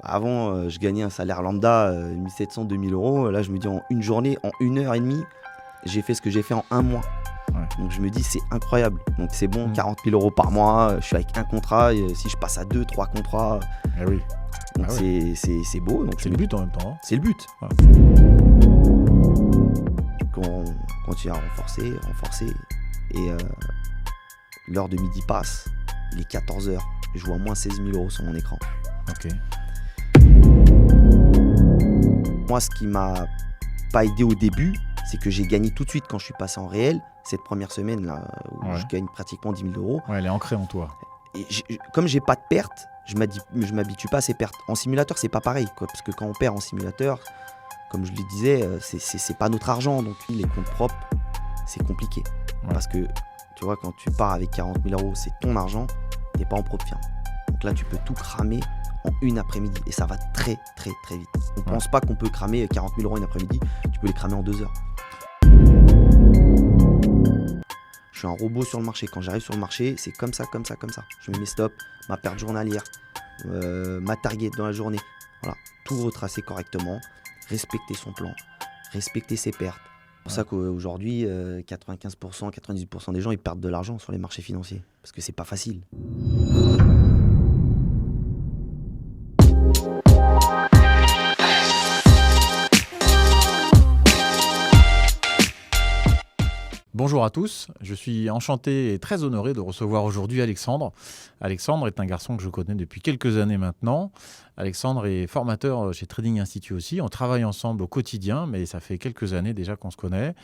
Avant, je gagnais un salaire lambda, 1700, 2000 euros. Là, je me dis en une journée, en 1 heure et demie, j'ai fait ce que j'ai fait en un mois. Ouais. Donc je me dis, c'est incroyable. Donc c'est bon, 40 000 euros par mois, je suis avec un contrat. Et si je passe à 2, 3 contrats, Eh oui. donc c'est beau. Donc C'est le but en même temps. Hein. C'est le but. Ouais. On continue à renforcer. Et l'heure de midi passe, il est 14h. Je vois moins 16 000 euros sur mon écran. Ok. Moi, ce qui m'a pas aidé au début, c'est que j'ai gagné tout de suite quand je suis passé en réel. Cette première semaine là, où Ouais. je gagne pratiquement 10 000 euros. Ouais, elle est ancrée en toi. Et comme j'ai pas de perte, je m'habitue pas à ces pertes. En simulateur, c'est pas pareil, quoi, parce que quand on perd en simulateur, comme je le disais, c'est pas notre argent. Donc les comptes propres, c'est compliqué. Ouais. Parce que tu vois, quand tu pars avec 40 000 euros, c'est ton argent, t'es pas en propre firme. Donc là, tu peux tout cramer en une après-midi et ça va très très très vite. On pense pas qu'on peut cramer 40 000 euros une après-midi, tu peux les cramer en 2 heures. Je suis un robot sur le marché. Quand j'arrive sur le marché, c'est comme ça. Je mets mes stops, ma perte journalière, ma target dans la journée. Voilà, tout retracer correctement, respecter son plan, respecter ses pertes. C'est pour ça qu'aujourd'hui, 95%, 90% des gens ils perdent de l'argent sur les marchés financiers parce que c'est pas facile. Bonjour à tous, je suis enchanté et très honoré de recevoir aujourd'hui Alexandre. Alexandre est un garçon que je connais depuis quelques années maintenant. Alexandre est formateur chez Trading Institute aussi. On travaille ensemble au quotidien, mais ça fait quelques années déjà qu'on se connaît.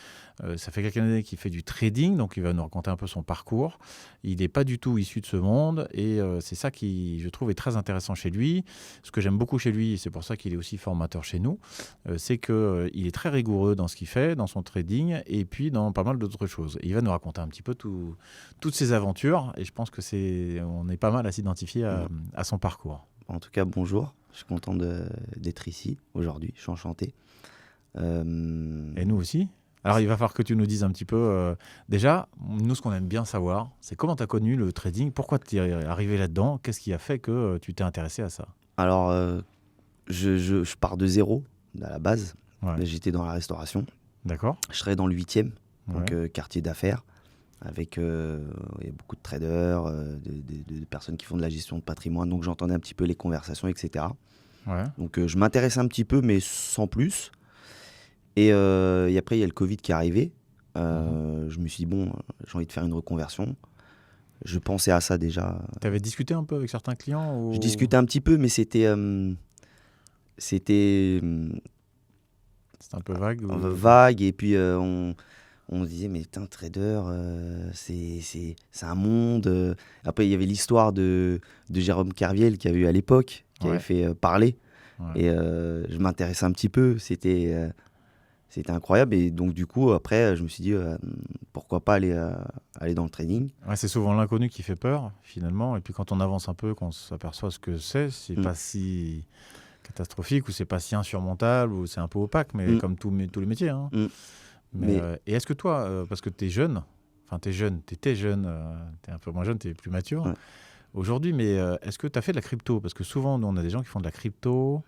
Ça fait quelques années qu'il fait du trading, donc il va nous raconter un peu son parcours. Il n'est pas du tout issu de ce monde et c'est ça qui, je trouve, est très intéressant chez lui. Ce que j'aime beaucoup chez lui, c'est pour ça qu'il est aussi formateur chez nous, c'est qu'il est très rigoureux dans ce qu'il fait, dans son trading et puis dans pas mal d'autres choses. Et il va nous raconter un petit peu toutes ses aventures et je pense que on est pas mal à s'identifier à son parcours. En tout cas, bonjour. Je suis content d'être ici aujourd'hui. Je suis enchanté. Et nous aussi. Alors, il va falloir que tu nous dises un petit peu... déjà, nous, ce qu'on aime bien savoir, c'est comment tu as connu le trading, pourquoi tu es arrivé là-dedans, qu'est-ce qui a fait que tu t'es intéressé à ça? Alors, je pars de zéro, à la base. Ouais. J'étais dans la restauration. D'accord. Je travaillais dans le 8e, donc Ouais. quartier d'affaires, avec il y a beaucoup de traders, de personnes qui font de la gestion de patrimoine. Donc, j'entendais un petit peu les conversations, etc. Ouais. Donc, je m'intéressais un petit peu, mais sans plus. Et après, il y a le Covid qui est arrivé. Je me suis dit, bon, j'ai envie de faire une reconversion. Je pensais à ça déjà. Tu avais discuté un peu avec certains clients ou... Je discutais un petit peu, mais c'était C'était un peu vague ou... vague. Et puis, on se disait, mais putain, trader, c'est un monde. Après, il y avait l'histoire de Jérôme Kerviel qu'il y avait eu à l'époque, qui avait fait parler. Ouais. Et je m'intéressais un petit peu. C'était incroyable. Et donc, du coup, après, je me suis dit, pourquoi pas aller dans le trading. Ouais, c'est souvent l'inconnu qui fait peur, finalement. Et puis quand on avance un peu, qu'on s'aperçoit ce que c'est pas si catastrophique ou c'est pas si insurmontable ou c'est un peu opaque, mais comme tous les métiers. Hein. Mais et est-ce que toi, parce que tu es jeune, t'étais jeune, tu es un peu moins jeune, tu es plus mature aujourd'hui, mais est-ce que tu as fait de la crypto? Parce que souvent, nous, on a des gens qui font de la crypto,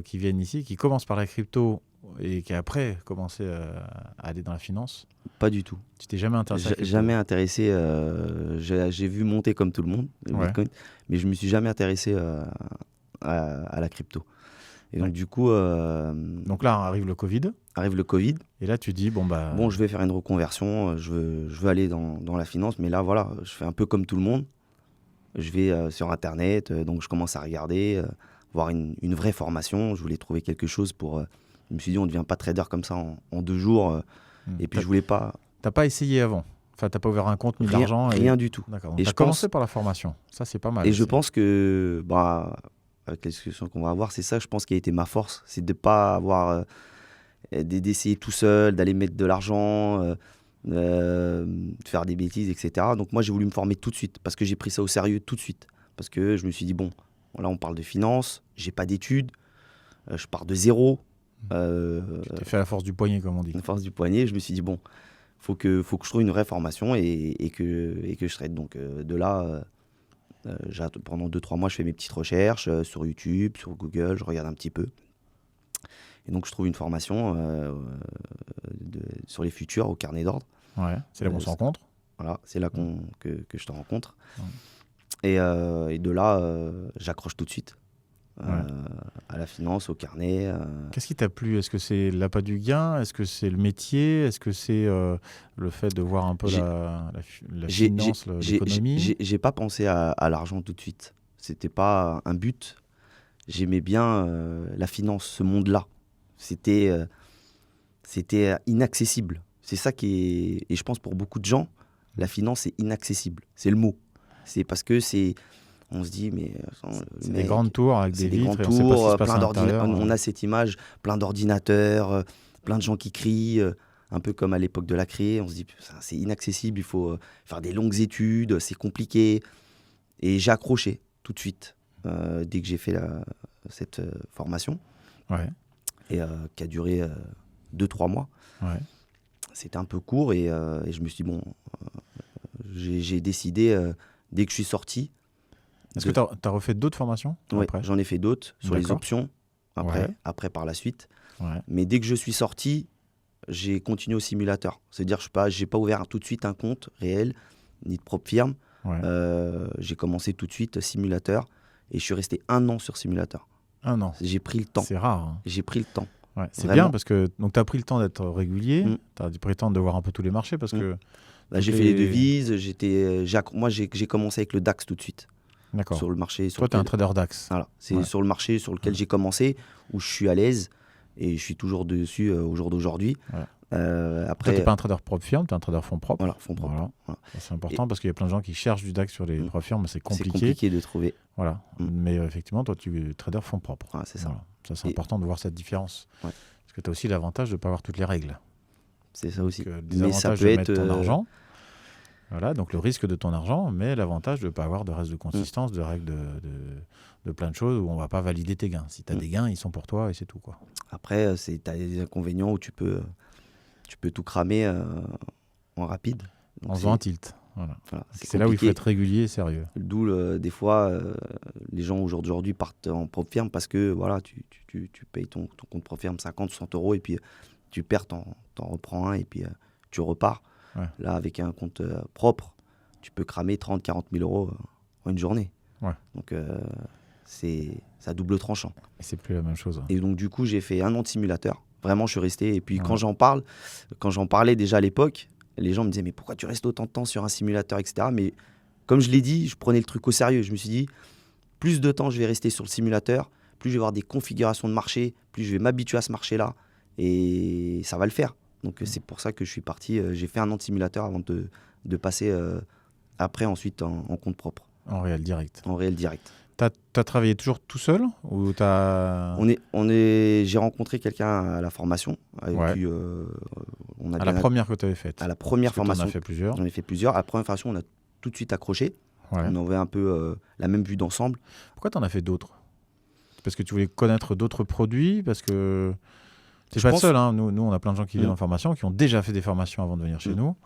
qui viennent ici, qui commencent par la crypto et qui après commencent à aller dans la finance. Pas du tout. Tu t'es jamais intéressé à la crypto? Jamais intéressé. J'ai vu monter comme tout le monde, le Bitcoin, mais je me suis jamais intéressé à la crypto. Et donc, du coup... donc là, arrive le Covid. Et là, tu dis, bon, je vais faire une reconversion, je veux aller dans la finance, mais là, voilà, je fais un peu comme tout le monde. Je vais sur Internet, donc je commence à regarder, voir une vraie formation. Je voulais trouver quelque chose pour... je me suis dit, on ne devient pas trader comme ça en 2 jours. Et puis, je voulais pas... T'as pas essayé avant? Enfin, t'as pas ouvert un compte, mis de l'argent? Rien du tout. D'accord. Donc, t'as commencé par la formation. Ça, c'est pas mal. Et aussi. je pense que... avec les discussions qu'on va avoir, c'est ça, je pense, qui a été ma force. C'est de ne pas avoir... d'essayer tout seul, d'aller mettre de l'argent, de faire des bêtises, etc. Donc moi, j'ai voulu me former tout de suite, parce que j'ai pris ça au sérieux tout de suite. Parce que je me suis dit, bon, là, on parle de finance, j'ai pas d'études, je pars de zéro. Tu t'es fait à la force du poignet, comme on dit. La force du poignet, je me suis dit, bon, faut que je trouve une vraie formation et que je trade. Donc de là, Pendant 2-3 mois, je fais mes petites recherches sur YouTube, sur Google, je regarde un petit peu. Et donc, je trouve une formation sur les futurs au carnet d'ordre. Ouais, c'est là qu'on se rencontre. Voilà, c'est là que je te rencontre. Ouais. Et de là, j'accroche tout de suite Ouais. à la finance, au carnet. Qu'est-ce qui t'a plu? Est-ce que c'est l'appât du gain? Est-ce que c'est le métier? Est-ce que c'est le fait de voir un peu la finance, l'économie? J'ai pas pensé à l'argent tout de suite. C'était pas un but. J'aimais bien la finance, ce monde-là. C'était inaccessible. C'est ça qui est... Et je pense pour beaucoup de gens, la finance, c'est inaccessible. C'est le mot. C'est parce que c'est... On se dit, mais... C'est des grandes tours avec des vitres, grandes et on sait pas ce qui se tours, passe à l'intérieur. on a cette image, plein d'ordinateurs, plein de gens qui crient, un peu comme à l'époque de la créée. On se dit, c'est inaccessible, il faut faire des longues études, c'est compliqué. Et j'ai accroché tout de suite, dès que j'ai fait cette formation, Ouais, et qui a duré 2-3 mois. ouais. C'était un peu court, et je me suis dit, bon, j'ai décidé, dès que je suis sorti... Est-ce que tu as refait d'autres formations Oui, après? j'en ai fait d'autres sur les D'accord. options, après par la suite. Ouais. Mais dès que je suis sorti, j'ai continué au simulateur. C'est-à-dire que je n'ai pas ouvert tout de suite un compte réel, ni de propre firme. Ouais. J'ai commencé tout de suite simulateur, et je suis resté 1 an sur simulateur. 1 an. J'ai pris le temps. C'est rare. Hein. J'ai pris le temps. Ouais, c'est Vraiment. bien parce que tu as pris le temps d'être régulier, tu as pris le temps de voir un peu tous les marchés parce que... Là, j'ai fait les devises. Moi, j'ai commencé avec le DAX tout de suite. D'accord. Sur le marché. Toi, tu es un trader DAX. Voilà. C'est sur le marché sur lequel j'ai commencé, où je suis à l'aise, et je suis toujours dessus au jour d'aujourd'hui. Ouais. Après, Toi, tu n'es pas un trader propre firme, tu es un trader fonds propres. Voilà, fonds propres. Voilà. Voilà. Ça, c'est important parce qu'il y a plein de gens qui cherchent du DAX sur les propres firmes, mais c'est C'est compliqué. compliqué de trouver. Voilà. Mais effectivement, toi, tu es trader fonds propres. Voilà, c'est ça. Voilà. Ça, c'est important de voir cette différence. Ouais. Parce que tu as aussi l'avantage de ne pas avoir toutes les règles. C'est ça aussi. Donc, Mais ça désavantage peut de être mettre ton argent. Voilà, donc le risque de ton argent, mais l'avantage de ne pas avoir de règles de consistance, de règles de plein de choses où on ne va pas valider tes gains. Si tu as des gains, ils sont pour toi et c'est tout, quoi. Après, tu as des inconvénients où tu peux tout cramer en rapide. Donc En faisant un tilt. Voilà. Voilà, C'est là où il faut être régulier et sérieux. D'où des fois, les gens aujourd'hui partent en propre firme parce que voilà, tu payes ton compte propre firme 50, 60 euros, et puis tu perds, t'en reprends un, et puis tu repars. Ouais. Là, avec un compte propre, tu peux cramer 30, 40 000 euros en une journée. Ouais. Donc, c'est à double tranchant. Et c'est plus la même chose. Et donc, du coup, j'ai fait 1 an de simulateur. Vraiment, je suis resté. Et puis, quand j'en parlais déjà à l'époque, les gens me disaient, mais pourquoi tu restes autant de temps sur un simulateur, etc. Mais comme je l'ai dit, je prenais le truc au sérieux. Je me suis dit, plus de temps je vais rester sur le simulateur, plus je vais avoir des configurations de marché, plus je vais m'habituer à ce marché-là. Et ça va le faire. Donc, c'est pour ça que je suis parti. J'ai fait 1 an de simulateur avant de passer ensuite en compte propre. En réel direct. En réel direct. T'as travaillé toujours tout seul ou J'ai rencontré quelqu'un à la formation. Ouais. Puis, à la première que tu avais faite. À la première formation. J'en ai fait plusieurs. J'en ai fait plusieurs. À la première formation, on a tout de suite accroché. Ouais. On avait un peu la même vue d'ensemble. Pourquoi tu en as fait d'autres? Parce que tu voulais connaître d'autres produits? Parce que tu n'es pas le seul. Hein. Nous, on a plein de gens qui viennent en formation, qui ont déjà fait des formations avant de venir chez nous.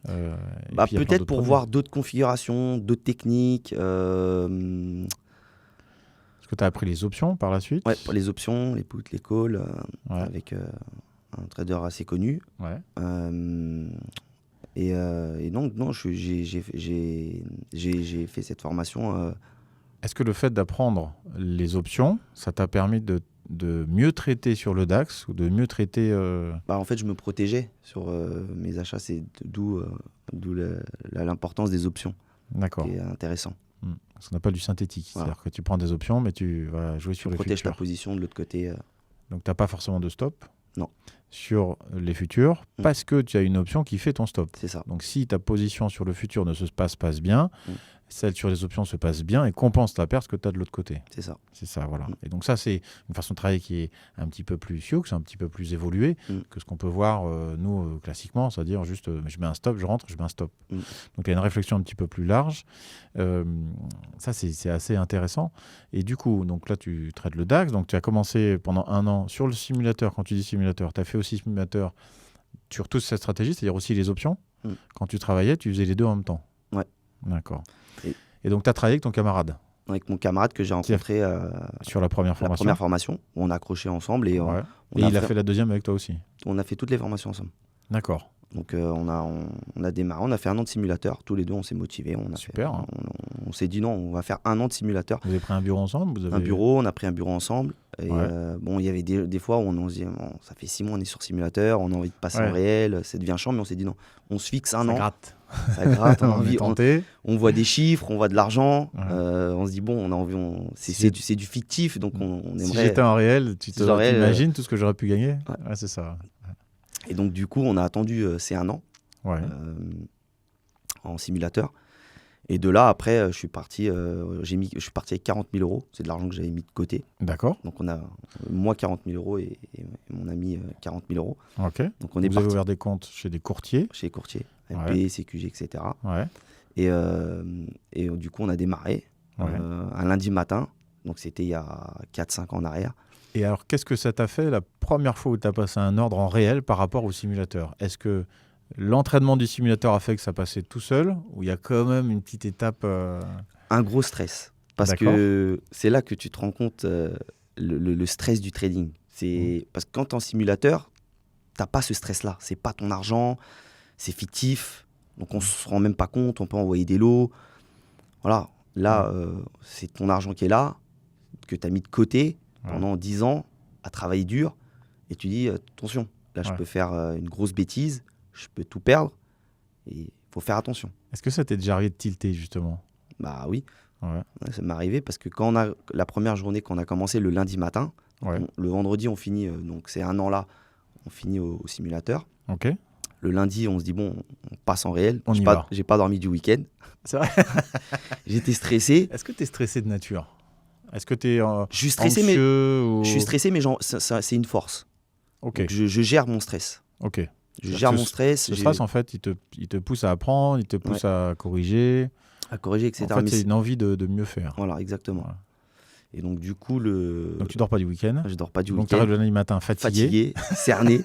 Peut-être pour voir d'autres configurations, d'autres techniques. Est-ce que tu as appris les options par la suite? Ouais, les options, les puts, les calls, avec un trader assez connu. Ouais. Et non, j'ai fait cette formation. Est-ce que le fait d'apprendre les options, ça t'a permis de mieux traiter sur le DAX ou de mieux traiter En fait, je me protégeais sur mes achats. C'est d'où l'importance des options. D'accord. Qui est intéressant. Parce qu'on appelle du synthétique. Voilà. C'est-à-dire que tu prends des options, mais tu vas jouer sur les futurs. Tu protèges ta position de l'autre côté. Donc, tu n'as pas forcément de stop. Non. Sur les futurs, parce que tu as une option qui fait ton stop. C'est ça. Donc, si ta position sur le futur ne se passe bien, celle sur les options se passe bien et compense ta perte que tu as de l'autre côté. C'est ça. C'est ça, voilà. Et donc ça, c'est une façon de travailler qui est un petit peu plus sioux, un petit peu plus évoluée que ce qu'on peut voir, nous, classiquement, c'est-à-dire juste, je mets un stop, je rentre, je mets un stop. Donc, il y a une réflexion un petit peu plus large. Ça, c'est assez intéressant. Et du coup, donc là, tu traites le DAX. Donc, tu as commencé pendant 1 an sur le simulateur. Quand tu dis simulateur, tu as fait aussi simulateur sur toute cette stratégie, c'est-à-dire aussi les options. Quand tu travaillais, tu faisais les deux en même temps. Ouais. D'accord. Et donc, tu as travaillé avec ton camarade avec mon camarade que j'ai rencontré sur la première la formation. première formation. Où on a accroché ensemble et Ouais. on Et a il a fait la deuxième avec toi aussi. on a fait toutes les formations ensemble. D'accord. Donc on a démarré, on a fait 1 an de simulateur, tous les deux on s'est motivés, Super. On s'est dit non, on va faire 1 an de simulateur. Vous avez pris un bureau ensemble? Un bureau, on a pris un bureau ensemble. Et Ouais. bon, il y avait des fois où on se dit, bon, ça fait 6 mois on est sur simulateur, on a envie de passer Ouais. en réel, ça devient chiant, mais on s'est dit non, on se fixe un Ça an, gratte. ça gratte, on a On est envie, tenté. on voit des chiffres, on voit de l'argent, Ouais. on se dit bon, on a envie, Si c'est du fictif, donc on Si aimerait. j'étais en réel, tu Si j'étais en réel, t'imagines tout ce que j'aurais pu gagner? Ouais. Ouais, c'est ça. Et donc du coup, on a attendu ces 1 an Ouais. en simulateur. Et de là, après, je suis parti avec 40 000 euros. C'est de l'argent que j'avais mis de côté. D'accord. Donc, on a, moi, 40 000 euros et mon ami, 40 000 euros. Ok. Donc, on est Vous avez parti ouvert des comptes chez des courtiers. chez les courtiers, MP, Ouais. CQG, etc. Ouais. Et du coup, on a démarré Ouais. un lundi matin. Donc, c'était il y a 4-5 ans en arrière. Et alors, qu'est-ce que ça t'a fait la première fois où tu as passé un ordre en réel par rapport au simulateur? Est-ce que l'entraînement du simulateur a fait que ça passait tout seul ou il y a quand même une petite étape Un gros stress. Parce D'accord. que c'est là que tu te rends compte le stress du trading. Parce que quand tu es en simulateur, tu n'as pas ce stress-là. C'est pas ton argent, c'est fictif. Donc on ne se rend même pas compte, on peut envoyer des lots. Voilà. Là, c'est ton argent qui est là, que tu as mis de côté pendant 10 ans à travailler dur. Et tu dis, attention, là, je peux faire une grosse bêtise, je peux tout perdre. Et il faut faire attention. Est-ce que ça t'est déjà arrivé de tilter, justement? Bah oui. Ouais. Ça m'est arrivé parce que quand on a la première journée qu'on a commencé le lundi matin, Ouais. le vendredi on finit, donc c'est 1 an là, on finit au simulateur. Ok. Le lundi on se dit bon, on passe en réel. On y va. J'ai pas dormi du week-end. C'est vrai. J'étais stressé. Est-ce que tu es stressé de nature? Est-ce que tu es Je suis stressé, mais je suis stressé, mais c'est une force. Ok. Donc je gère mon stress. Ok. Je gère mon stress. Le stress, en fait, il te pousse à apprendre, il te pousse à corriger. À corriger, etc. En fait, c'est une envie de mieux faire. Voilà, exactement. Voilà. Et donc du coup, Donc tu dors pas du week-end. je dors pas du Donc tu week-end. arrives le lundi matin fatigué. Cerné.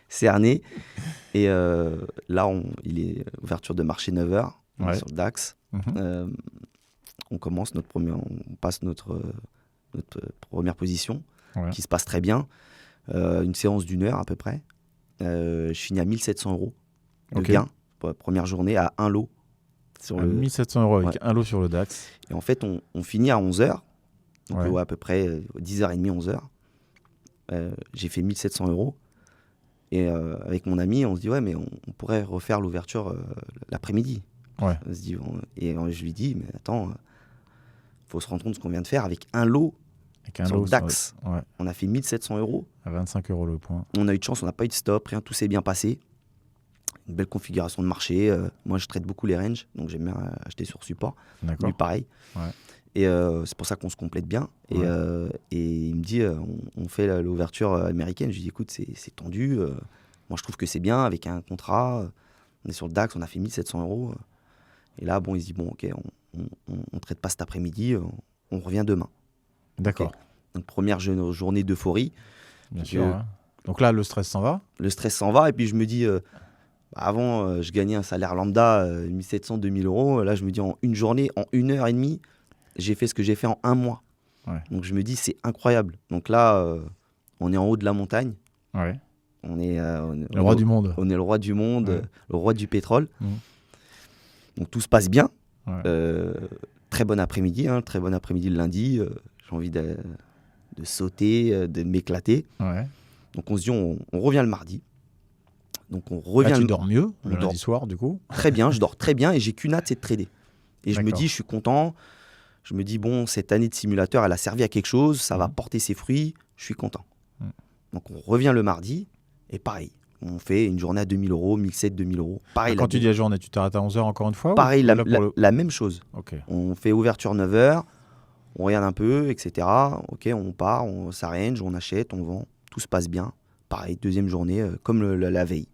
Cerné. Et là, il est ouverture de marché 9h sur le DAX. Mhm. On commence on passe notre première position, Ouais. qui se passe très bien. Une séance d'1 heure à peu près. Je finis à 1 700 euros de Ok. gain pour la première journée à un lot. Sur À le... 1 700 euros avec un lot sur le DAX. Et en fait, on finit à 11h. Donc Ouais. à peu près 10h30, 11h. J'ai fait 1 700 euros. Et avec mon ami, on se dit, ouais, mais on pourrait refaire l'ouverture l'après-midi. Ouais. On se dit, je lui dis, mais attends, faut se rendre compte de ce qu'on vient de faire avec un lot Avec un sur lot le DAX. Ouais. On a fait 1 700 euros. À 25 euros le point. On a eu de chance, on n'a pas eu de stop, rien, tout s'est bien passé. Une belle configuration de marché. Moi, je traite beaucoup les ranges, donc j'aime bien acheter sur support. D'accord. Lui, pareil. Ouais. Et c'est pour ça qu'on se complète bien. Et il me dit, on fait l'ouverture américaine. Je lui dis, écoute, c'est tendu. Moi, je trouve que c'est bien avec un contrat. On est sur le DAX, on a fait 1 700 euros. Et là, bon, il se dit, bon, ok, on traite pas cet après-midi, on revient demain. D'accord. Okay. Donc, première journée d'euphorie. Bien sûr. Ouais. Donc là, le stress s'en va. Le stress s'en va. Et puis, je me dis, avant, je gagnais un salaire lambda, 1 700, 2 000 euros. Là, je me dis, en une journée, en 1h30, j'ai fait ce que j'ai fait en 1 mois. Ouais. Donc je me dis, c'est incroyable. Donc là, on est en haut de la montagne. Ouais. On est le roi du monde. On est le roi du monde, Ouais. le roi du pétrole. Mmh. Donc tout se passe bien. Ouais. Très bon après-midi, très bon après-midi le lundi. J'ai envie de sauter, de m'éclater. Ouais. Donc on se dit, on revient le mardi. Donc on revient. Là, tu dors mieux le lundi soir, du coup. Très bien, je dors très bien et j'ai qu'une hâte, c'est de trader. Et je me D'accord. dis, je suis content. Je me dis, bon, cette année de simulateur, elle a servi à quelque chose, ça va Mmh. porter ses fruits, je suis content. Mmh. Donc on revient le mardi, et pareil, on fait une journée à 2 000 euros, 1 700, 2 000 euros. Pareil, Quand tu dis la journée, tu t'arrêtes à 11h encore une fois? pareil, ou la même chose. Ok. On fait ouverture 9h, on regarde un peu, etc. Ok, on part, on s'arrange, on achète, on vend, tout se passe bien. Pareil, deuxième journée, comme la veille,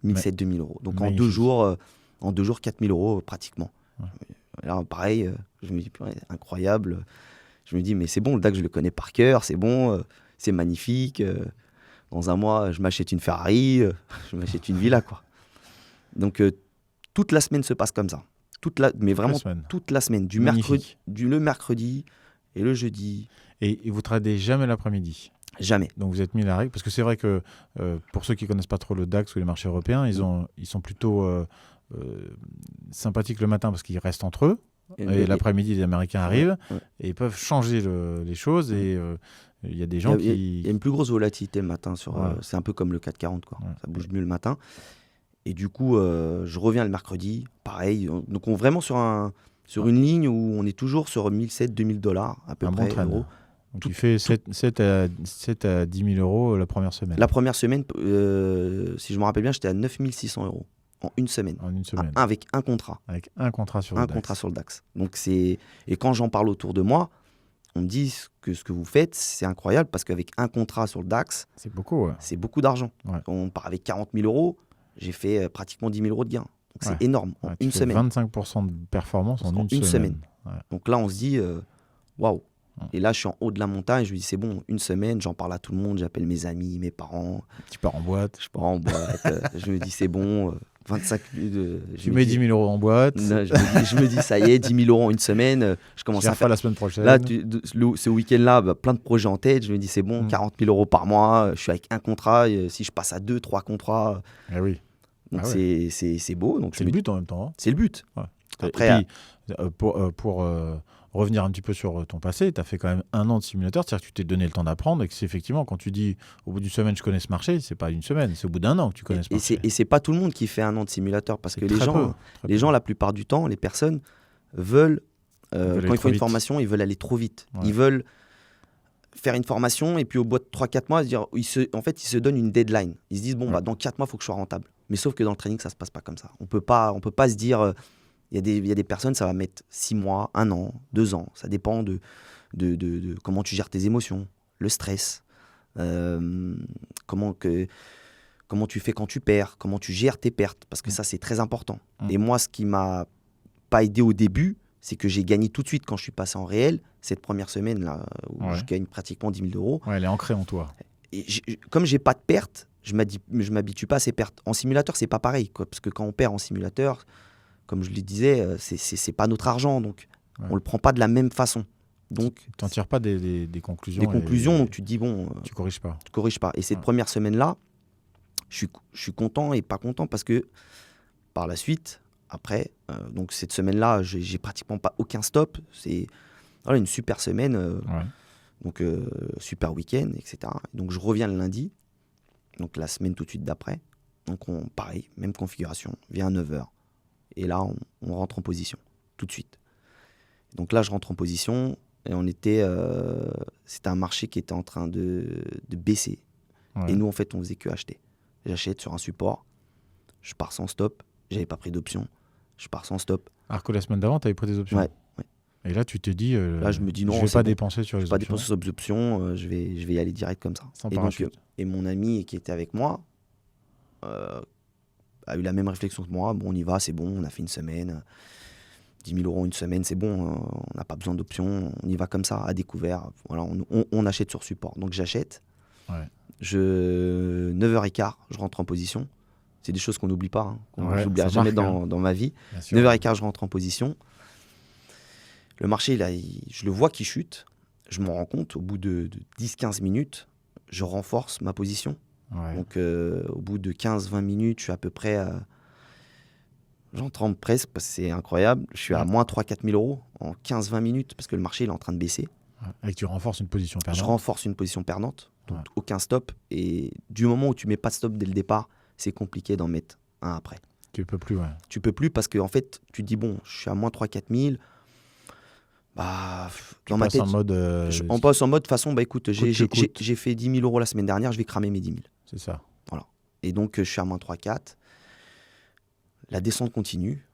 1 700, 2 000 euros. Donc en Magnifique. 2 jours, 4 000 euros pratiquement. Ouais. Là, pareil, je me dis, purée, incroyable. Je me dis, mais c'est bon, le DAX, je le connais par cœur, c'est bon, c'est magnifique. Dans un mois, je m'achète une Ferrari, je m'achète une villa, quoi. Donc, toute la semaine se passe comme ça. mais vraiment La semaine. toute la semaine, Magnifique. le mercredi et le jeudi, Et vous tradez jamais l'après-midi. jamais. Donc vous êtes mis la règle. Parce que c'est vrai que pour ceux qui ne connaissent pas trop le DAX ou les marchés européens, ils sont plutôt sympathiques le matin parce qu'ils restent entre eux. Et l'après-midi, les Américains arrivent et ils peuvent changer les choses. Et il y a des gens Il y a une plus grosse volatilité le matin. Ouais. C'est un peu comme le CAC 40, quoi. Ouais. Ça bouge mieux le matin. Et du coup, je reviens le mercredi, pareil. Donc on est vraiment sur une ligne où on est toujours sur 1 700-2 000 $ à peu un près. bon trade. Euros. Donc il fait 7 à 10 000 euros la première semaine. La première semaine, si je me rappelle bien, j'étais à 9 600 € en une semaine. En une semaine. Avec un contrat. Avec un contrat sur le DAX. Contrat sur le DAX. Donc et quand j'en parle autour de moi, on me dit que ce que vous faites, c'est incroyable parce qu'avec un contrat sur le DAX, c'est beaucoup. Ouais. c'est beaucoup d'argent. Ouais. On part avec 40 000 €, j'ai fait pratiquement 10 000 € de gain. Donc c'est énorme en tu une fais semaine. 25% de performance en une semaine. Ouais. Donc là, on se dit, waouh. Et là, je suis en haut de la montagne, je me dis, c'est bon, une semaine, j'en parle à tout le monde, j'appelle mes amis, mes parents. Tu pars en boîte. Je pars en boîte, je me dis, c'est bon, 25 000. Tu mets 10 000 € en boîte. Non, je me dis, ça y est, 10 000 € en une semaine. Je commence à faire la semaine prochaine. Là, ce week-end-là, plein de projets en tête. Je me dis, c'est bon, 40 000 € par mois. Je suis avec un contrat. Si je passe à 2, 3 contrats. Ah oui. Donc c'est beau. Donc c'est le but en même temps. Hein. C'est le but. Ouais. Après, et puis, pour revenir un petit peu sur ton passé, tu as fait quand même 1 an de simulateur, c'est-à-dire que tu t'es donné le temps d'apprendre et que c'est effectivement, quand tu dis au bout d'une semaine je connais ce marché, c'est pas une semaine, c'est au bout d'1 an que tu connais ce marché. Et c'est pas tout le monde qui fait 1 an de simulateur parce que les gens, peu. la plupart du temps, les personnes veulent, quand ils font une formation, ils veulent aller trop vite. Ouais. Ils veulent faire une formation et puis au bout de 3-4 mois, ils se donnent une deadline. Ils se disent, bon, dans 4 mois, il faut que je sois rentable. Mais sauf que dans le trading, ça se passe pas comme ça. On peut pas se dire... Il y a des personnes, ça va mettre 6 mois, 1 an, 2 ans. Ça dépend de comment tu gères tes émotions, le stress, comment tu fais quand tu perds, comment tu gères tes pertes, parce que ça, c'est très important. Et moi, ce qui m'a pas aidé au début, c'est que j'ai gagné tout de suite quand je suis passé en réel, cette première semaine là, où je gagne pratiquement 10 000 €. Ouais, elle est ancrée en toi. Et comme j'ai pas de pertes, je m'habitue pas à ces pertes. En simulateur, c'est pas pareil, quoi, parce que quand on perd en simulateur... Comme je le disais, c'est pas notre argent, donc on le prend pas de la même façon. Donc tu n'en tires pas des conclusions. Des conclusions, donc tu te dis bon. Tu corriges pas. Tu corriges pas. Et cette première semaine-là, je suis content et pas content parce que par la suite, après, donc cette semaine-là, j'ai pratiquement pas aucun stop. C'est une super semaine, donc super week-end, etc. Donc je reviens le lundi, donc la semaine tout de suite d'après. Donc pareil, même configuration, vient à 9h. Et là, on rentre en position, tout de suite. Donc là, je rentre en position et c'était un marché qui était en train de baisser. Ouais. Et nous, en fait, on faisait que acheter. J'achète sur un support, je pars sans stop, j'avais pas pris d'option, je pars sans stop. Alors que la semaine d'avant, tu avais pris des options. Ouais. Et là, tu t'es dit, là, je me dis non, je vais pas dépenser sur les options. Pas dépenser sur les options, je vais y aller direct comme ça. Sans parachute. Et mon ami qui était avec moi, a eu la même réflexion que moi. Bon, on y va, c'est bon, on a fait une semaine. 10 000 € une semaine, c'est bon, on n'a pas besoin d'options. On y va comme ça, à découvert. Voilà, on achète sur support. Donc j'achète. Ouais. 9h15, je rentre en position. C'est des choses qu'on n'oublie pas, hein, qu'on n'oubliera jamais dans ma vie. 9h15, je rentre en position. Le marché, là, je le vois qui chute. Je m'en rends compte. Au bout de 10-15 minutes, je renforce ma position. Ouais. Donc, au bout de 15-20 minutes, je suis à peu près... j'en tremble presque, parce que c'est incroyable. Je suis à moins 3-4 000 € en 15-20 minutes, parce que le marché il est en train de baisser. Et que tu renforces une position perdante. Je renforce une position perdante, donc aucun stop. Et du moment où tu mets pas de stop dès le départ, c'est compliqué d'en mettre un après. Tu peux plus, ouais. Tu peux plus, parce qu'en fait, tu te dis, bon, je suis à moins 3-4 000... dans ma tête, on passe en mode, de toute façon, écoute, j'ai fait 10 000 € la semaine dernière, je vais cramer mes 10 000. C'est ça. Voilà. Et donc, je suis à moins 3-4. La descente continue.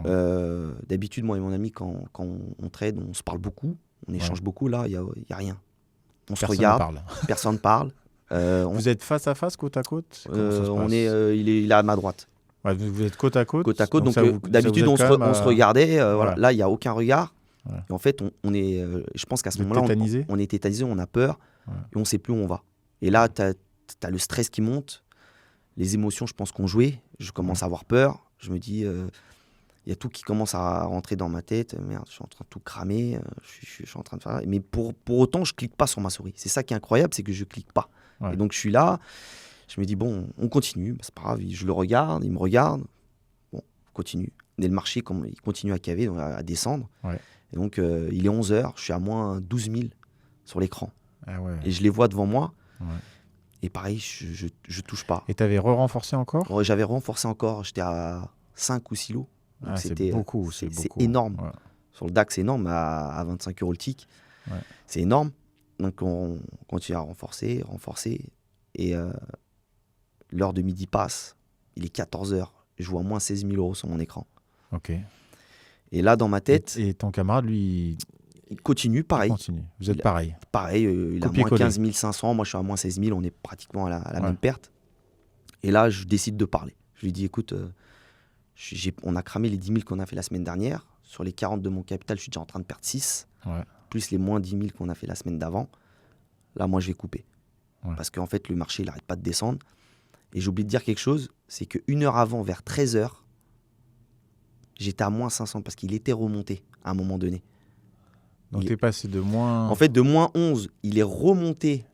D'habitude, moi et mon ami, quand on trade, on se parle beaucoup, on échange beaucoup. Là, il n'y a rien. Personne regarde, personne ne parle. Vous êtes face à face, côte à côte? Il est à ma droite. Ouais, vous êtes côte à côte. Côte à côte, donc d'habitude, on se regardait. Voilà. Là, il n'y a aucun regard. Ouais. Et en fait, je pense qu'à ce moment-là, on est tétanisé, on a peur, et on ne sait plus où on va. Et là, tu as le stress qui monte, les émotions, je pense, qu'on jouait. Je commence à avoir peur. Je me dis, Il y a tout qui commence à rentrer dans ma tête. Merde, je suis en train de tout cramer. Je suis en train de faire. Mais pour autant, je clique pas sur ma souris. C'est ça qui est incroyable, c'est que je clique pas. Ouais. Et donc, je suis là. Je me dis, bon, on continue. C'est pas grave. Je le regarde, il me regarde. Bon, on continue. Et le marché, il continue à caver, donc à descendre. Ouais. Et donc, il est 11h. Je suis à moins 12 000 sur l'écran. Ah ouais. Et je les vois devant moi. Ouais. Et pareil, je touche pas. Et tu avais re-renforcé encore? J'avais renforcé encore. J'étais à 5 ou 6 lots. Donc C'est beaucoup. C'est énorme. Ouais. Sur le DAX, c'est énorme, à 25 € le tick. Ouais. C'est énorme. Donc, on continue à renforcer. Et l'heure de midi passe. Il est 14h. Je vois moins 16 000 € sur mon écran. Ok. Et là, dans ma tête, Et ton camarade, lui, il continue, pareil. continue. Vous êtes pareil. Pareil, il a moins Copier-coller. 15 500. Moi, je suis à moins 16 000. On est pratiquement à la Ouais. même perte. Et là, je décide de parler. Je lui dis, écoute, on a cramé les 10 000 qu'on a fait la semaine dernière. Sur les 40 de mon capital, je suis déjà en train de perdre 6. Ouais. Plus les moins 10 000 qu'on a fait la semaine d'avant. Là, moi, je vais couper. Ouais. Parce qu'en fait, le marché, il n'arrête pas de descendre. Et j'ai oublié de dire quelque chose, c'est qu'une heure avant, vers 13h, j'étais à moins 500 parce qu'il était remonté à un moment donné. Donc tu es passé de moins... En fait, de moins 11, il est remonté.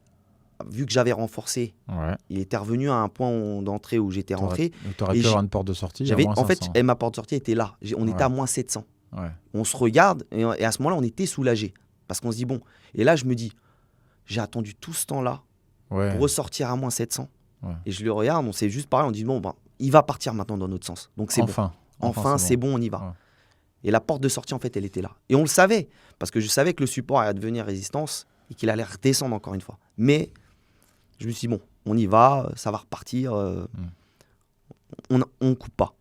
Vu que j'avais renforcé, Ouais. il était revenu à un point d'entrée où j'étais rentré. Tu aurais Et pu avoir une porte de sortie. En fait, ma porte de sortie était là. On était à moins 700. Ouais. On se regarde et à ce moment-là, on était soulagé. Parce qu'on se dit, bon. Et là, je me dis, j'ai attendu tout ce temps-là Ouais. pour ressortir à moins 700. Ouais. Et je le regarde, on s'est juste parlé, on dit, bon, il va partir maintenant dans notre sens. Donc c'est bon. Enfin, c'est bon, on y va. Ouais. Et la porte de sortie, en fait, elle était là. Et on le savait, parce que je savais que le support allait devenir résistance et qu'il allait redescendre encore une fois. Mais je me suis dit, bon, on y va, ça va repartir. On ne coupe pas.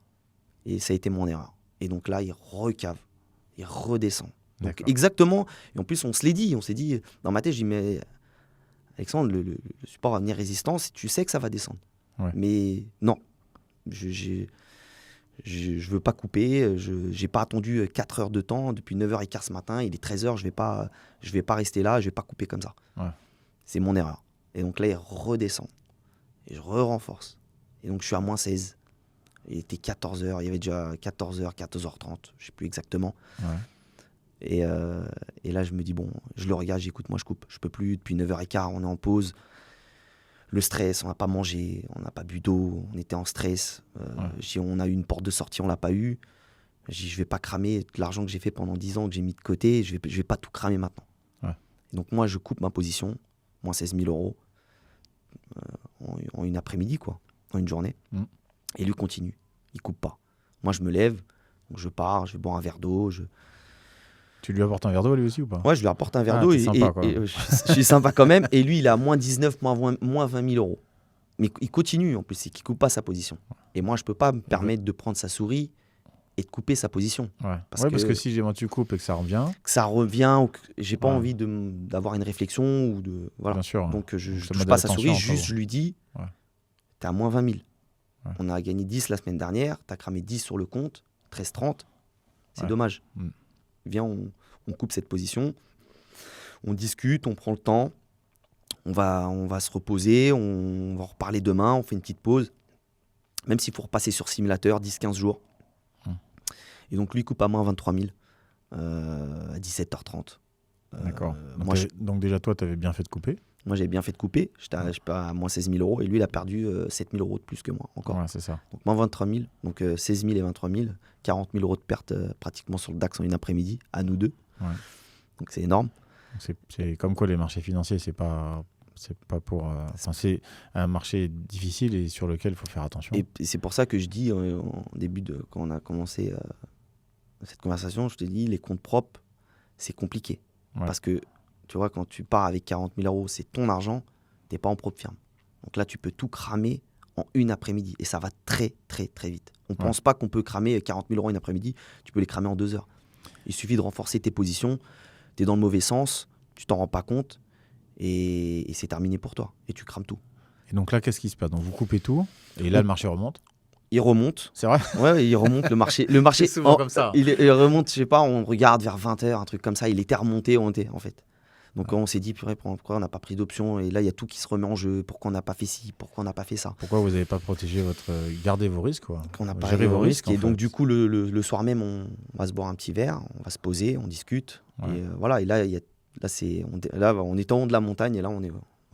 Et ça a été mon erreur. Et donc là, il recave, il redescend. Donc exactement. Et en plus, on se l'est dit. On s'est dit, dans ma tête, je dis, mais Alexandre, le support va devenir résistance, tu sais que ça va descendre. Ouais. Mais non, je veux pas couper, je n'ai pas attendu 4 heures de temps, depuis 9h15 ce matin, il est 13h, je vais pas rester là, je vais pas couper comme ça. Ouais. C'est mon erreur. Et donc là, il redescend. Et je renforce. Et donc je suis à moins 16. Il était 14h, il y avait déjà 14h, 14h30, je sais plus exactement. Ouais. Et là, je me dis, bon, je le regarde, j'écoute, moi je coupe. Je peux plus, depuis 9h15, on est en pause. Le stress, on n'a pas mangé, on n'a pas bu d'eau, on était en stress. On a eu une porte de sortie, on l'a pas eu. Je vais pas cramer l'argent que j'ai fait pendant 10 ans, que j'ai mis de côté, je vais pas tout cramer maintenant. Ouais. Et donc moi, je coupe ma position, moins 16 000 € en une après-midi, quoi, en une journée. Et lui continue, il coupe pas. Moi, je me lève, donc je pars, je vais boire un verre d'eau. Tu lui apportes un verre d'eau, lui aussi, ou pas? Ouais, je lui apporte un verre d'eau. T'es sympa, quoi. Je suis sympa quand même. Et lui, il est à moins 19, moins 20 000 €. Mais il continue, en plus, c'est qu'il ne coupe pas sa position. Et moi, je ne peux pas me permettre de prendre sa souris et de couper sa position. Ouais. Parce que si jamais tu coupes et que ça revient... Que ça revient, ou que j'ai pas envie d'avoir une réflexion. Ou de, voilà. Bien sûr. Donc, je ne touche pas sa souris, juste je lui dis, t'es à moins 20 000. Ouais. On a gagné 10 la semaine dernière, t'as cramé 10 sur le compte, 13,30. C'est dommage. Viens, on coupe cette position, on discute, on prend le temps, on va se reposer, on va en reparler demain, on fait une petite pause, même s'il faut repasser sur simulateur 10-15 jours. Et donc lui coupe à moins 23 000 à 17h30. D'accord. Donc déjà toi, tu avais bien fait de couper. Moi j'avais bien fait de couper, j'étais à moins 16 000 € et lui il a perdu 7 000 € de plus que moi encore. Ouais, c'est ça. Donc moins 23 000, donc 16 000 et 23 000, 40 000 € de perte pratiquement sur le DAX en une après-midi, à nous deux. Ouais. Donc c'est énorme. C'est comme quoi les marchés financiers, c'est pas pour. C'est un marché difficile et sur lequel il faut faire attention. Et c'est pour ça que je dis en début quand on a commencé cette conversation, je te dis les comptes propres, c'est compliqué. Ouais. Parce que tu vois, quand tu pars avec 40 000 €, c'est ton argent, t'es pas en propre firme. Donc là, tu peux tout cramer en une après-midi et ça va très très très vite. On ne pense pas qu'on peut cramer 40 000 € une après-midi, tu peux les cramer en 2 heures. Il suffit de renforcer tes positions, tu es dans le mauvais sens, tu t'en rends pas compte et c'est terminé pour toi et tu crames tout. Et donc là, qu'est-ce qui se passe? Donc vous coupez tout et là, le marché remonte? Il remonte. C'est vrai? Ouais, il remonte. Le marché c'est souvent comme ça. Il remonte, je sais pas, on regarde vers 20h, un truc comme ça. Il était remonté en fait. Donc on s'est dit, purée, pourquoi on n'a pas pris d'option? Et là, il y a tout qui se remet en jeu. Pourquoi on n'a pas fait ci? Pourquoi on n'a pas fait ça? Pourquoi vous n'avez pas protégé gardez vos risques, quoi. On n'a pas Gérez vos risques. Et donc, du coup, le soir même, on va se boire un petit verre, on va se poser, on discute. Ouais. Et voilà. Et là, on est en haut de la montagne et là, on est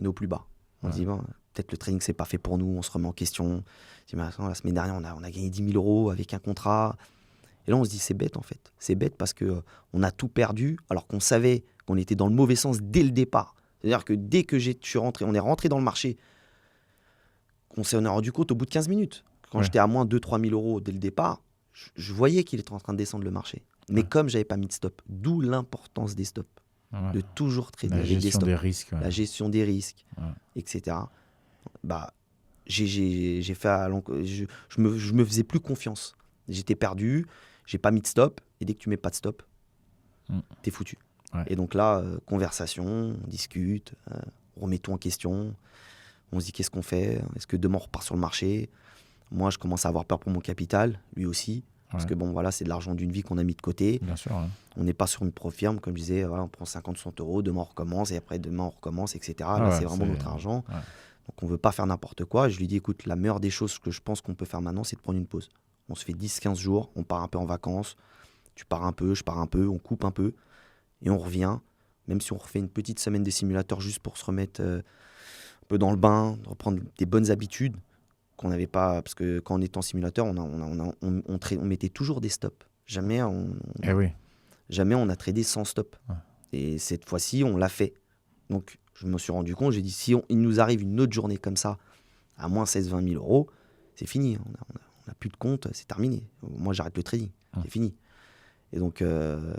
au plus bas. On se dit, bon, peut-être le trading, c'est pas fait pour nous. On se remet en question. On se dit, mais attends, la semaine dernière, on a gagné 10 000 euros avec un contrat. Et là, on se dit, c'est bête, en fait. C'est bête parce qu'on a tout perdu alors qu'on savait qu'on était dans le mauvais sens dès le départ. C'est-à-dire que dès que on est rentré dans le marché, on s'en est rendu compte au bout de 15 minutes. Quand j'étais à moins 2-3 000 euros dès le départ, je voyais qu'il était en train de descendre le marché. Mais comme je n'avais pas mis de stop, d'où l'importance des stops. De toujours trader avec des stops. La gestion des risques, etc. Bah, j'ai fait je me faisais plus confiance. J'étais perdu, j'ai pas mis de stop. Et dès que tu mets pas de stop, t'es foutu. Ouais. Et donc là, conversation, on discute, on remet tout en question. On se dit qu'est-ce qu'on fait? Est-ce que demain on repart sur le marché? Moi, je commence à avoir peur pour mon capital, lui aussi. Parce que bon, voilà, c'est de l'argent d'une vie qu'on a mis de côté. Bien sûr. On n'est pas sur une pro-firme, comme je disais, voilà, on prend 50-60 euros, demain on recommence, et après demain on recommence, etc. Là, c'est vraiment notre argent. Ouais. Donc on ne veut pas faire n'importe quoi. Je lui dis, écoute, la meilleure des choses que je pense qu'on peut faire maintenant, c'est de prendre une pause. On se fait 10-15 jours, on part un peu en vacances, tu pars un peu, je pars un peu, on coupe un peu, et on revient. Même si on refait une petite semaine des simulateurs juste pour se remettre un peu dans le bain, reprendre des bonnes habitudes qu'on n'avait pas, parce que quand on était en simulateur, on mettait toujours des stops. Jamais jamais on a tradé sans stop. Ouais. Et cette fois-ci, on l'a fait. Donc, je me suis rendu compte, j'ai dit, si il nous arrive une autre journée comme ça, à moins 16-20 000 euros, c'est fini. On n'a plus de compte, c'est terminé. Moi, j'arrête le trading, c'est fini. Et donc,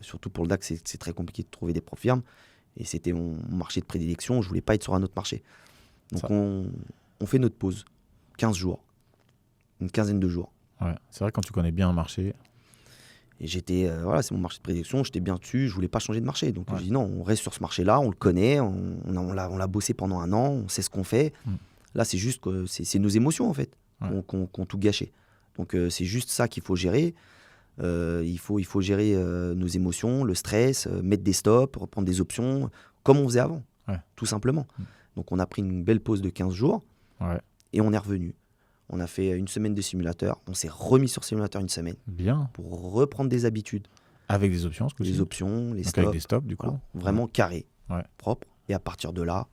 surtout pour le DAX, c'est très compliqué de trouver des profs-firmes. Et c'était mon marché de prédilection, je ne voulais pas être sur un autre marché. Donc, on fait notre pause. 15 jours, une quinzaine de jours. Ouais, c'est vrai quand tu connais bien un marché. Et j'étais, voilà, c'est mon marché de prédilection, j'étais bien dessus, je voulais pas changer de marché. Donc j'ai dit non, on reste sur ce marché-là, on le connaît, on l'a bossé pendant un an, on sait ce qu'on fait. Là, c'est juste que c'est nos émotions en fait qu'on tout gâché. Donc c'est juste ça qu'il faut gérer. Il faut gérer nos émotions, le stress, mettre des stops, reprendre des options, comme on faisait avant, tout simplement. Donc on a pris une belle pause de 15 jours. Et on est revenu. On a fait une semaine de simulateur. On s'est remis sur simulateur une semaine. Bien. Pour reprendre des habitudes. Avec des options, ce coup-ci. Les options, les stops. Avec des stops, du coup. Voilà. Vraiment carré, propre. Et à partir de là,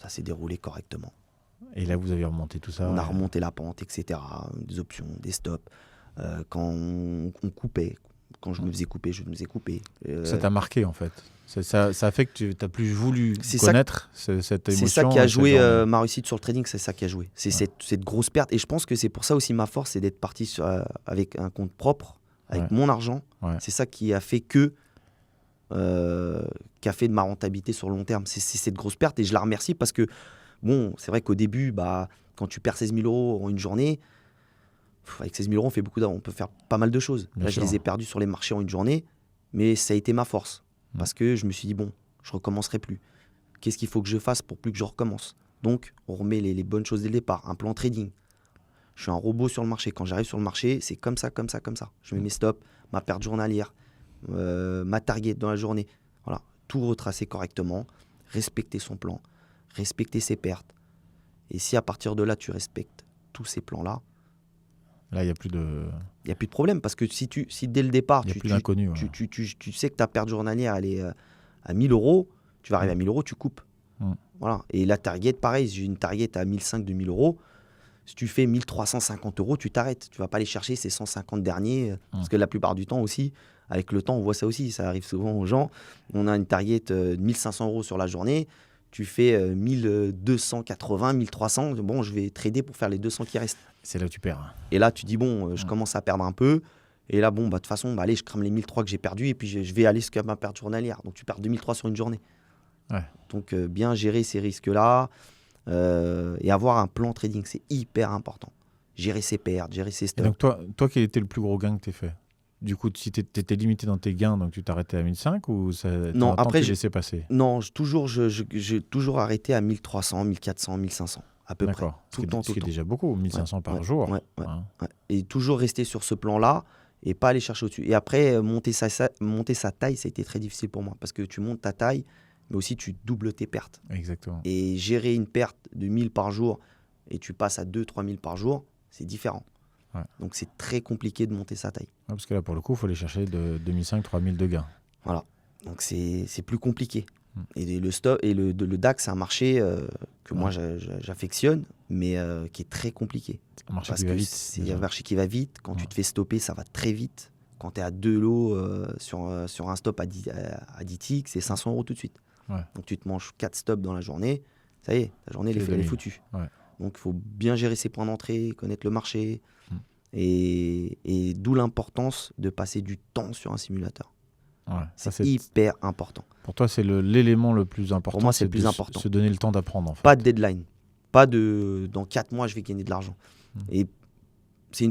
ça s'est déroulé correctement. Et là, vous avez remonté tout ça. On a remonté la pente, etc. Des options, des stops. Quand on coupait, quand je me faisais couper, je me faisais couper. Ça t'a marqué, en fait. Ça a fait que tu n'as plus voulu connaître cette émotion. C'est ça qui a joué ma réussite sur le trading, c'est ça qui a joué. C'est cette grosse perte. Et je pense que c'est pour ça aussi ma force, c'est d'être parti avec un compte propre, avec mon argent. C'est ça qui a fait qui a fait de ma rentabilité sur le long terme. C'est cette grosse perte et je la remercie parce que, bon, c'est vrai qu'au début, quand tu perds 16 000 euros en une journée, avec 16 000 euros, on peut faire pas mal de choses. Là, je les ai perdus sur les marchés en une journée, mais ça a été ma force. Parce que je me suis dit, bon, je recommencerai plus. Qu'est-ce qu'il faut que je fasse pour plus que je recommence? Donc, on remet les bonnes choses dès le départ. Un plan trading. Je suis un robot sur le marché. Quand j'arrive sur le marché, c'est comme ça, comme ça, comme ça. Je mets mes stops, ma perte journalière, ma target dans la journée. Voilà, tout retracer correctement, respecter son plan, respecter ses pertes. Et si à partir de là, tu respectes tous ces plans-là, là, il n'y a plus de... Il n'y a plus de problème parce que si dès le départ, tu sais que ta perte journalière, elle est à 1 000 euros, tu vas arriver à 1 000 euros, tu coupes. Voilà. Et la target, pareil, j'ai une target à 1 500-2 000 euros. Si tu fais 1 350 euros, tu t'arrêtes. Tu ne vas pas aller chercher ces 150 derniers. Parce que la plupart du temps aussi, avec le temps, on voit ça aussi. Ça arrive souvent aux gens. On a une target de 1 500 euros sur la journée. Tu fais 1 280, 1 300. Bon, je vais trader pour faire les 200 qui restent. C'est là où tu perds. Et là, tu dis, bon, je commence à perdre un peu. Et là, bon, de toute façon, allez, je crame les 1 300 que j'ai perdus et puis je vais aller jusqu'à ma perte journalière. Donc, tu perds 2 300 sur une journée. Donc, bien gérer ces risques-là et avoir un plan trading, c'est hyper important. Gérer ses pertes, gérer ses stocks. Et donc, toi, quel était le plus gros gain que tu as fait? Du coup, si tu étais limité dans tes gains, donc tu t'arrêtais à 1 500 ou non, après, j'ai laissé passer? Non, j'ai toujours arrêté à 1 300, 1 400, 1 500. À peu près. Tout le temps. Ce qui est déjà beaucoup, 1 500 par jour. Et toujours rester sur ce plan-là et pas aller chercher au-dessus. Et après, monter sa taille, ça a été très difficile pour moi parce que tu montes ta taille, mais aussi tu doubles tes pertes. Exactement. Et gérer une perte de 1000 par jour et tu passes à 2-3 000 par jour, c'est différent. Ouais. Donc c'est très compliqué de monter sa taille. Ouais, parce que là, pour le coup, il faut aller chercher de 2500-3000 de gains. Voilà. Donc c'est plus compliqué. Mm. Et le DAX, c'est un marché que moi j'affectionne, mais qui est très compliqué. C'est un marché Parce qui va que vite. c'est déjà. un marché qui va vite. Quand tu te fais stopper, ça va très vite. Quand tu es à 2 lots sur un stop à 10 ticks, c'est 500 € tout de suite. Ouais. Donc tu te manges 4 stops dans la journée, ça y est, ta journée elle est foutue. Ouais. Donc il faut bien gérer ses points d'entrée, connaître le marché. Mm. Et d'où l'importance de passer du temps sur un simulateur. Ouais. Ça, C'est hyper important. Pour toi, c'est l'élément le plus important. Pour moi, c'est le plus important. Se donner le temps d'apprendre. En fait. Pas de deadline. Pas de dans 4 mois, je vais gagner de l'argent. Et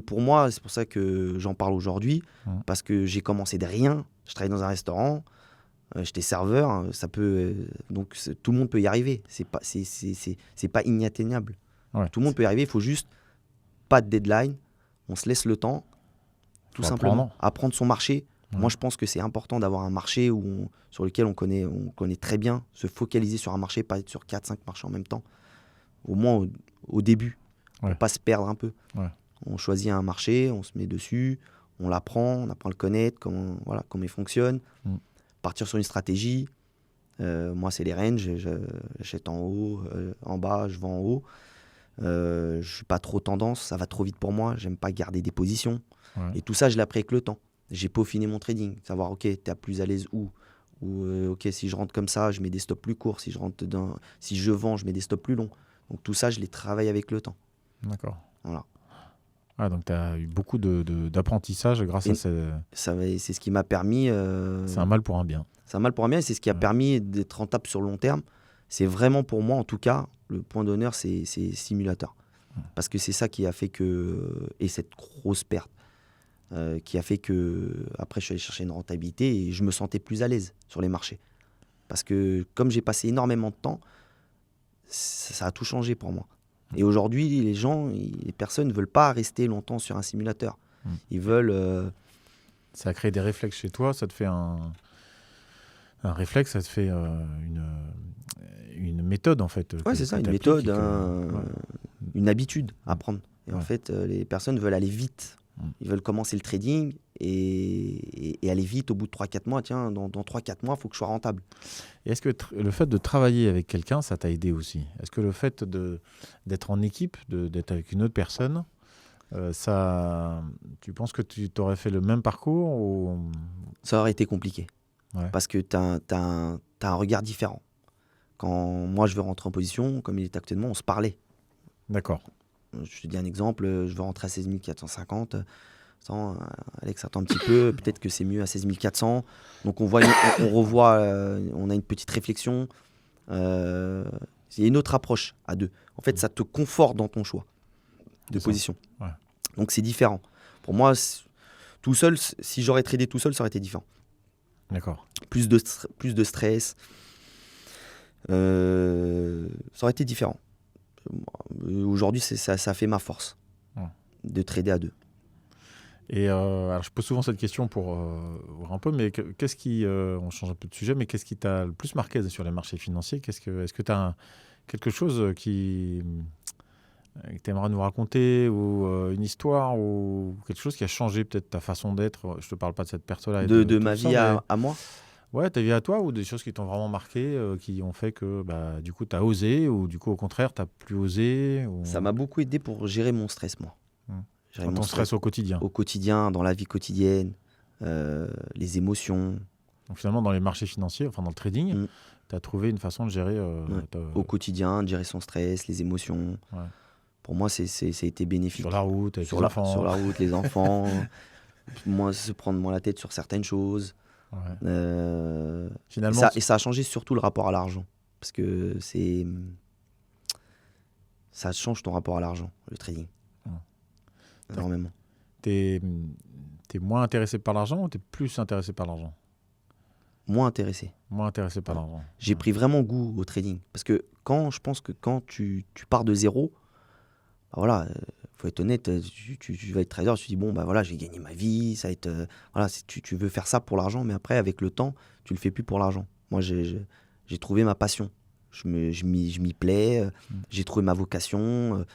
pour moi, c'est pour ça que j'en parle aujourd'hui. Parce que j'ai commencé de rien. Je travaillais dans un restaurant. J'étais serveur. Donc tout le monde peut y arriver. C'est pas inatteignable. Ouais. Tout le monde peut y arriver. Il faut juste pas de deadline. On se laisse le temps. Tout simplement. Apprendre son marché. Moi, je pense que c'est important d'avoir un marché sur lequel on connaît très bien, se focaliser sur un marché, pas être sur 4-5 marchés en même temps. Au moins au début, pour ne pas se perdre un peu. Ouais. On choisit un marché, on se met dessus, on l'apprend, on apprend à le connaître, comment il fonctionne, partir sur une stratégie. Moi, c'est les ranges, j'achète en haut, en bas, je vends en haut. Je ne suis pas trop tendance, ça va trop vite pour moi, j'aime pas garder des positions. Ouais. Et tout ça, je l'ai appris avec le temps. J'ai peaufiné mon trading, savoir, ok, tu es plus à l'aise où, ok, si je rentre comme ça, je mets des stops plus courts, si je vends, je mets des stops plus longs. Donc tout ça, je les travaille avec le temps. D'accord. Voilà. Ah, donc tu as eu beaucoup d'apprentissage grâce à c'est ce qui m'a permis... c'est un mal pour un bien. C'est un mal pour un bien et c'est ce qui a permis d'être rentable sur le long terme. C'est vraiment pour moi, en tout cas, le point d'honneur, c'est simulateur. Parce que c'est ça qui a fait que... Et cette grosse perte. Qui a fait que après je suis allé chercher une rentabilité et je me sentais plus à l'aise sur les marchés parce que comme j'ai passé énormément de temps, ça a tout changé pour moi. Et aujourd'hui les personnes ne veulent pas rester longtemps sur un simulateur. Ils veulent ça a créé des réflexes chez toi, ça te fait un réflexe, ça te fait une méthode en fait. Ouais, c'est ça, une méthode, une habitude à prendre. Et en fait les personnes veulent aller vite. Ils veulent commencer le trading et aller vite au bout de 3-4 mois. Tiens, dans 3-4 mois, il faut que je sois rentable. Et est-ce que le fait de travailler avec quelqu'un, ça t'a aidé aussi? Est-ce que le fait d'être en équipe, d'être avec une autre personne, tu penses que tu t'aurais fait le même parcours ou... Ça aurait été compliqué. Ouais. Parce que tu as un regard différent. Quand moi, je veux rentrer en position, comme il est actuellement, on se parlait. D'accord. Je te dis un exemple, je veux rentrer à 16 450. Alex, attends un petit peu, peut-être que c'est mieux à 16 400. Donc on revoit, on a une petite réflexion. Il y a une autre approche à deux. En fait, ça te conforte dans ton choix de position. Ouais. Donc c'est différent. Pour moi, tout seul, si j'aurais tradé tout seul, ça aurait été différent. D'accord. Plus de stress. Ça aurait été différent. Aujourd'hui, ça fait ma force de trader à deux. Et alors je pose souvent cette question pour voir un peu, mais qu'est-ce qui, on change un peu de sujet, mais qu'est-ce qui t'a le plus marqué sur les marchés financiers? Est-ce que tu as quelque chose que tu aimerais nous raconter, ou une histoire, ou quelque chose qui a changé peut-être ta façon d'être? Je te parle pas de cette personne-là. De ma vie à moi? Ouais, ta vie à toi, ou des choses qui t'ont vraiment marqué, qui ont fait que du coup tu as osé, ou du coup au contraire tu n'as plus osé ou... Ça m'a beaucoup aidé pour gérer mon stress, moi. Gérer ton stress au quotidien. Au quotidien, dans la vie quotidienne, les émotions. Donc finalement, dans les marchés financiers, enfin dans le trading, tu as trouvé une façon de gérer... Au quotidien, de gérer son stress, les émotions. Ouais. Pour moi, ça a été bénéfique. Sur la route, avec les enfants. Sur la route, les enfants. Se prendre moins la tête sur certaines choses. Ouais. Finalement, ça a changé surtout le rapport à l'argent. Parce que ça change ton rapport à l'argent, le trading. Énormément. T'es moins intéressé par l'argent ou t'es plus intéressé par l'argent? Moins intéressé. Moins intéressé par l'argent. J'ai pris vraiment goût au trading. Parce que je pense que quand tu pars de zéro, voilà, faut être honnête, tu vas être trader, tu te dis bon bah voilà, j'ai gagné ma vie, ça va être voilà, tu veux faire ça pour l'argent, mais après avec le temps, tu le fais plus pour l'argent. Moi j'ai trouvé ma passion, je m'y plais, j'ai trouvé ma vocation,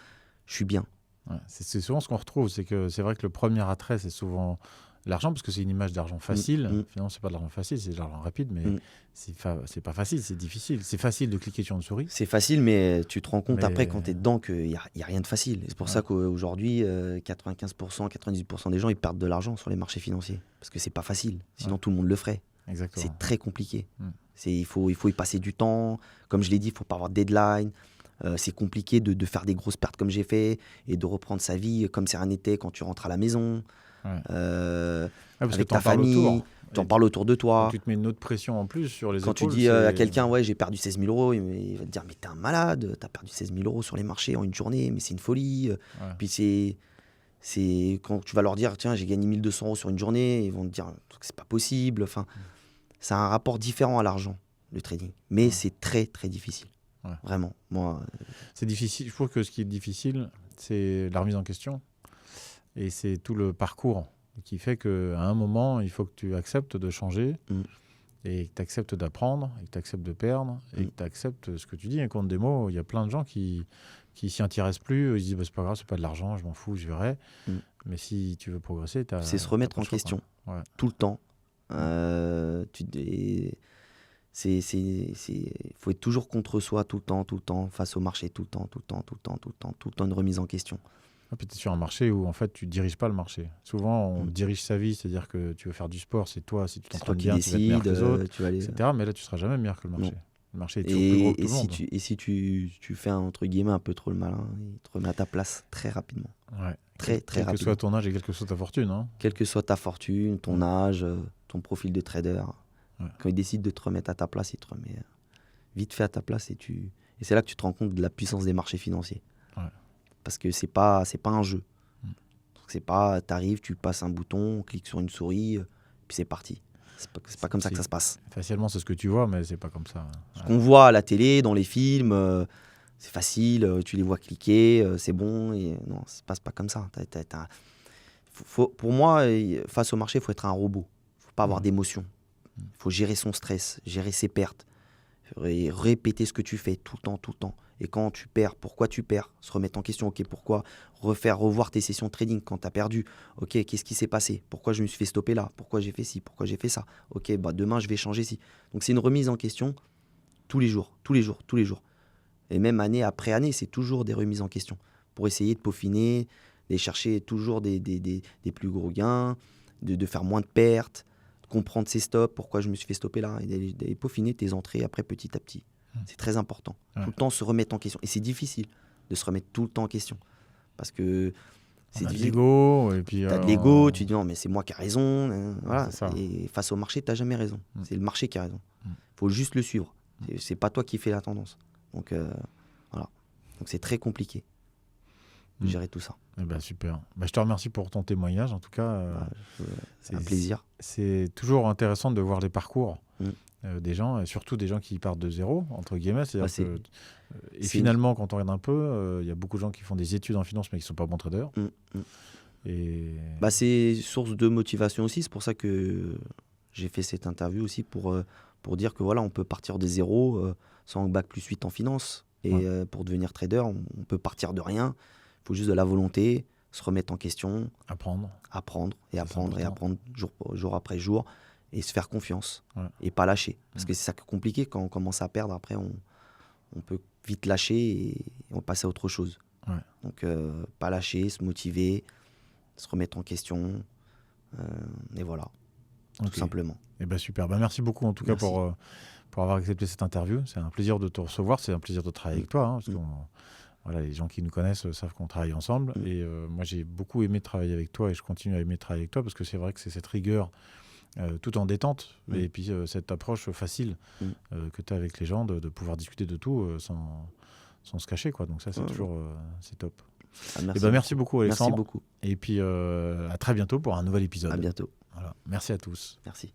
je suis bien. Ouais, c'est souvent ce qu'on retrouve, c'est que c'est vrai que le premier attrait, c'est souvent l'argent, parce que c'est une image d'argent facile. Finalement, c'est pas de l'argent facile, c'est de l'argent rapide, mais c'est pas facile, c'est difficile. C'est facile de cliquer sur une souris. C'est facile, mais tu te rends compte Mais- après quand tu es dedans qu'il n'y a rien de facile. Et c'est pour ça qu'aujourd'hui, 95%, 98% des gens ils perdent de l'argent sur les marchés financiers. Parce que c'est pas facile, sinon tout le monde le ferait. Exactement. C'est très compliqué. Il faut y passer du temps. Comme je l'ai dit, il ne faut pas avoir de deadline. C'est compliqué de faire des grosses pertes comme j'ai fait et de reprendre sa vie comme c'est un été quand tu rentres à la maison, Parce avec que ta famille, tu en parles autour de toi. Tu te mets une autre pression en plus sur les Quand épaules. tu dis à quelqu'un, ouais, j'ai perdu 16 000 euros, il va te dire, mais t'es un malade, t'as perdu 16 000 euros sur les marchés en une journée, mais c'est une folie. Puis c'est quand tu vas leur dire, tiens, j'ai gagné 1 200 euros sur une journée, ils vont te dire que c'est pas possible. Enfin, c'est un rapport différent à l'argent, le trading. Mais c'est très, très difficile. Vraiment. Moi, c'est difficile. Je trouve que ce qui est difficile, c'est la remise en question. Et c'est tout le parcours qui fait qu'à un moment, il faut que tu acceptes de changer et que tu acceptes d'apprendre et que tu acceptes de perdre et que tu acceptes ce que tu dis. Et contre des mots, il y a plein de gens qui s'y intéressent plus. Ils se disent bah, c'est pas grave, c'est pas de l'argent, je m'en fous, je verrai. Mais si tu veux progresser, c'est se remettre en question tout le temps. Faut être toujours contre soi tout le temps, face au marché tout le temps, une remise en question. Peut-être sur un marché où en fait tu diriges pas le marché. Souvent on dirige sa vie, c'est-à-dire que tu veux faire du sport, c'est toi, si tu t'entraînes bien, tu vas être meilleur que les autres, etc. Mais là tu seras jamais meilleur que le marché. Le marché est toujours plus gros que tout le monde. Et si tu fais entre guillemets un peu trop le malin, il te remet à ta place très rapidement. Très rapidement. Quel que soit ton âge et quelle que soit ta fortune. Hein. Quelle que soit ta fortune, ton âge, ton profil de trader. Quand il décide de te remettre à ta place, il te remet vite fait à ta place et c'est là que tu te rends compte de la puissance des marchés financiers. Parce que c'est pas un jeu. C'est pas, t'arrives, tu passes un bouton, on clique sur une souris, puis c'est parti. C'est pas comme ça que ça se passe. Facialement, c'est ce que tu vois, mais c'est pas comme ça. Ce qu'on voit à la télé, dans les films, c'est facile, tu les vois cliquer, c'est bon. Et non, ça se passe pas comme ça. Pour moi, face au marché, il faut être un robot. Il faut pas avoir d'émotion. Il faut gérer son stress, gérer ses pertes, répéter ce que tu fais tout le temps. Et quand tu perds, pourquoi tu perds? Se remettre en question, ok, pourquoi? Revoir tes sessions de trading quand tu as perdu. Ok, qu'est-ce qui s'est passé? Pourquoi je me suis fait stopper là? Pourquoi j'ai fait ci? Pourquoi j'ai fait ça? Ok, bah demain je vais changer ci. Donc c'est une remise en question tous les jours. Et même année après année, c'est toujours des remises en question pour essayer de peaufiner, d'aller chercher toujours des plus gros gains, de faire moins de pertes, de comprendre ses stops, pourquoi je me suis fait stopper là, et d'aller peaufiner tes entrées après petit à petit. C'est très important. Tout le temps se remettre en question. Et c'est difficile de se remettre tout le temps en question. Parce que c'est difficile. L'ego, et puis tu as de l'ego, tu dis non, mais c'est moi qui ai raison. Voilà. Et face au marché, tu n'as jamais raison. C'est le marché qui a raison. Il faut juste le suivre. C'est pas toi qui fais la tendance. Donc voilà. Donc c'est très compliqué de gérer tout ça. Eh ben, super. Je te remercie pour ton témoignage. En tout cas, c'est un plaisir. C'est toujours intéressant de voir les parcours des gens, et surtout des gens qui partent de zéro, entre guillemets. Finalement, quand on regarde un peu, il y a beaucoup de gens qui font des études en finance mais qui ne sont pas bons traders. C'est source de motivation aussi. C'est pour ça que j'ai fait cette interview aussi pour dire que voilà, on peut partir de zéro sans bac plus 8 en finance. Et pour devenir trader, on peut partir de rien. Il faut juste de la volonté, se remettre en question, apprendre jour après jour, et se faire confiance et pas lâcher. Parce que c'est ça qui est compliqué quand on commence à perdre. Après, on peut vite lâcher et on va passer à autre chose. Donc, pas lâcher, se motiver, se remettre en question. Et voilà, tout simplement. Et super. Merci beaucoup en tout cas pour avoir accepté cette interview. C'est un plaisir de te recevoir, c'est un plaisir de travailler avec toi. Parce que les gens qui nous connaissent savent qu'on travaille ensemble. Et moi, j'ai beaucoup aimé travailler avec toi et je continue à aimer travailler avec toi parce que c'est vrai que c'est cette rigueur tout en détente et puis cette approche facile que tu as avec les gens de pouvoir discuter de tout sans se cacher. Donc ça, c'est toujours c'est top. Merci beaucoup, Alexandre. Merci beaucoup. Et puis à très bientôt pour un nouvel épisode. À bientôt. Voilà. Merci à tous. Merci.